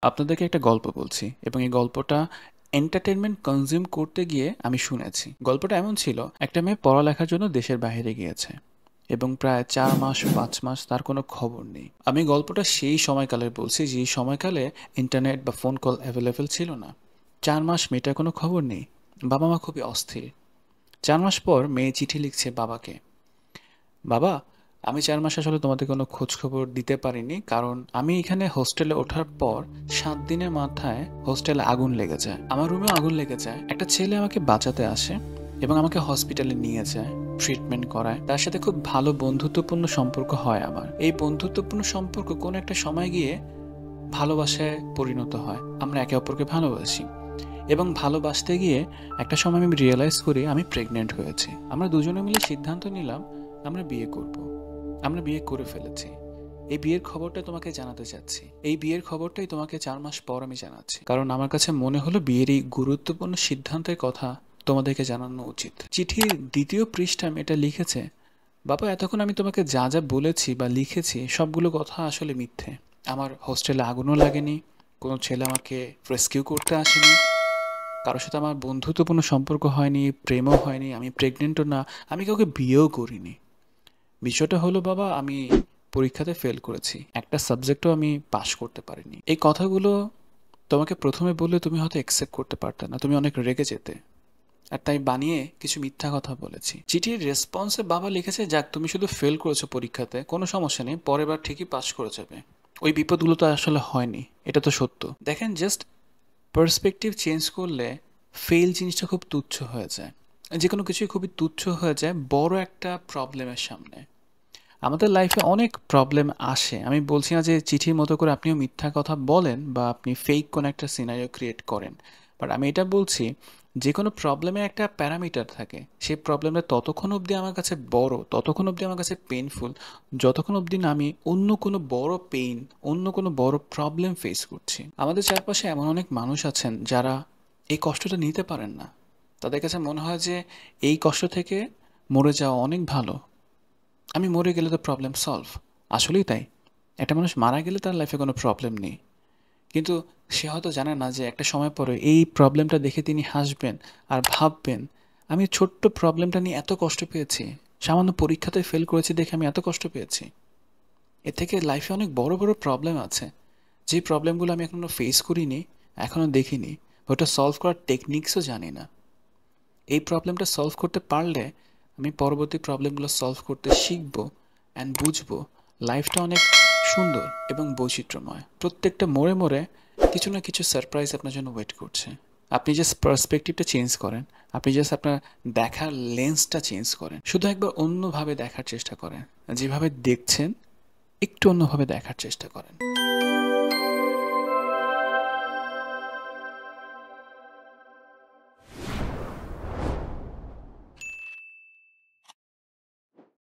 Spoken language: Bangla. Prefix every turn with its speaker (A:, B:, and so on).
A: আপনাদেরকে একটা গল্প বলছি এবং এই গল্পটা এন্টারটেইনমেন্ট কনজিউম করতে গিয়ে আমি শুনেছি। গল্পটা এমন ছিল, একটা মেয়ে পড়ালেখার জন্য দেশের বাইরে গিয়েছে এবং প্রায় ৪ মাস ৫ মাস তার কোনো খবর নেই। আমি গল্পটা সেই সময়কালের বলছি যে সময়কালে ইন্টারনেট বা ফোন কল অ্যাভেলেবেল ছিল না। ৪ মাস মেয়েটার কোনো খবর নেই। বাবা মা খুবই অস্থির। ৪ মাস পর মেয়ে চিঠি লিখছে বাবাকে, বাবা, আমি ৪ মাস আসলে তোমাদের কোনো খোঁজখবর দিতে পারিনি, কারণ আমি এখানে হোস্টেলে ওঠার পর ৭ দিনের মাথায় হোস্টেলে আগুন লেগে যায়। আমার রুমেও আগুন লেগে যায়। একটা ছেলে আমাকে বাঁচাতে আসে এবং আমাকে হসপিটালে নিয়ে যায়, ট্রিটমেন্ট করায়। তার সাথে খুব ভালো বন্ধুত্বপূর্ণ সম্পর্ক হয় আমার। এই বন্ধুত্বপূর্ণ সম্পর্ক কোনো একটা সময় গিয়ে ভালোবাসায় পরিণত হয়। আমরা একে অপরকে ভালোবাসি এবং ভালোবাসতে গিয়ে একটা সময় আমি রিয়েলাইজ করি আমি প্রেগনেন্ট হয়েছি। আমরা দুজনে মিলে সিদ্ধান্ত নিলাম আমরা বিয়ে করব। আমরা বিয়ে করে ফেলেছি। এই বিয়ের খবরটা তোমাকে জানাতে চাচ্ছি। এই বিয়ের খবরটাই তোমাকে ৪ মাস পর আমি জানাচ্ছি, কারণ আমার কাছে মনে হলো বিয়ের এই গুরুত্বপূর্ণ সিদ্ধান্তের কথা তোমাদেরকে জানানো উচিত। চিঠির দ্বিতীয় পৃষ্ঠায় এটা লিখেছে, বাবা, এতক্ষণ আমি তোমাকে যা যা বলেছি বা লিখেছি সবগুলো কথা আসলে মিথ্যে। আমার হোস্টেলে আগুনও লাগেনি, কোনো ছেলে আমাকে রেস্কিউ করতে আসেনি, কারোর সাথে আমার বন্ধুত্বপূর্ণ সম্পর্ক হয়নি, প্রেমও হয়নি, আমি প্রেগনেন্টও না, আমি কাউকে বিয়েও করিনি। বিষয়টা হলো, বাবা, আমি পরীক্ষাতে ফেল করেছি, একটা সাবজেক্টও আমি পাশ করতে পারিনি। এই কথাগুলো তোমাকে প্রথমে বললে তুমি হয়তো অ্যাকসেপ্ট করতে পারতে না, তুমি অনেক রেগে যেতে, আর তাই বানিয়ে কিছু মিথ্যা কথা বলেছি। চিঠির রেসপন্সে বাবা লিখেছে, যাক, তুমি শুধু ফেল করেছো পরীক্ষাতে, কোনো সমস্যা নেই, পরের বার ঠিকই পাশ করে যাবে। ওই বিপদগুলো তো আসলে হয়নি, এটা তো সত্য। দেখেন, জাস্ট পার্সপেক্টিভ চেঞ্জ করলে ফেল জিনিসটা খুব তুচ্ছ হয়ে যায়। যে কোনো কিছুই খুবই তুচ্ছ হয়ে যায় বড় একটা প্রবলেমের সামনে। আমাদের লাইফে অনেক প্রবলেম আসে। আমি বলছি না যে চিঠির মতো করে আপনিও মিথ্যা কথা বলেন বা আপনি ফেক কোনো একটা সিনারিও ক্রিয়েট করেন, বাট আমি এটা বলছি, যে কোনো প্রবলেমের একটা প্যারামিটার থাকে। সেই প্রবলেমটা ততক্ষণ অবধি আমার কাছে বড়, ততক্ষণ অবধি আমার কাছে পেইনফুল, যতক্ষণ অবধি না আমি অন্য কোনো বড় পেইন, অন্য কোনো বড় প্রবলেম ফেস করছি। আমাদের চারপাশে এমন অনেক মানুষ আছেন যারা এই কষ্টটা নিতে পারেন না। তাদের কাছে মনে হয় যে এই কষ্ট থেকে মরে যাওয়া অনেক ভালো। আমি মরে গেলে তো প্রবলেম সলভ। আসলেই তাই। একটা মানুষ মারা গেলে তার লাইফে কোনো প্রবলেম নেই। কিন্তু সে হয়তো জানে না যে একটা সময় পরে এই প্রবলেমটা দেখে তিনি হাসবেন আর ভাববেন, আমি ছোট্ট প্রবলেমটা নিয়ে এত কষ্ট পেয়েছি, সামান্য পরীক্ষাতে ফেল করেছি দেখে আমি এত কষ্ট পেয়েছি। এর থেকে লাইফে অনেক বড় বড় প্রবলেম আছে, যে প্রবলেমগুলো আমি এখনো ফেস করিনি, এখনো দেখিনি, বা ওটা সলভ করার টেকনিক্সও জানি না। এই প্রবলেমটা সলভ করতে পারলে আমি পরবর্তী প্রবলেমগুলো সলভ করতে শিখবো অ্যান্ড বুঝবো লাইফটা অনেক সুন্দর এবং বৈচিত্র্যময়। প্রত্যেকটা মোড়ে মোড়ে কিছু না কিছু সারপ্রাইজ আপনার জন্য ওয়েট করছে। আপনি জাস্ট পার্সপেক্টিভটা চেঞ্জ করেন, আপনি জাস্ট আপনার দেখার লেন্সটা চেঞ্জ করেন, শুধু একবার অন্যভাবে দেখার চেষ্টা করেন, যেভাবে দেখছেন একটু অন্যভাবে দেখার চেষ্টা করেন।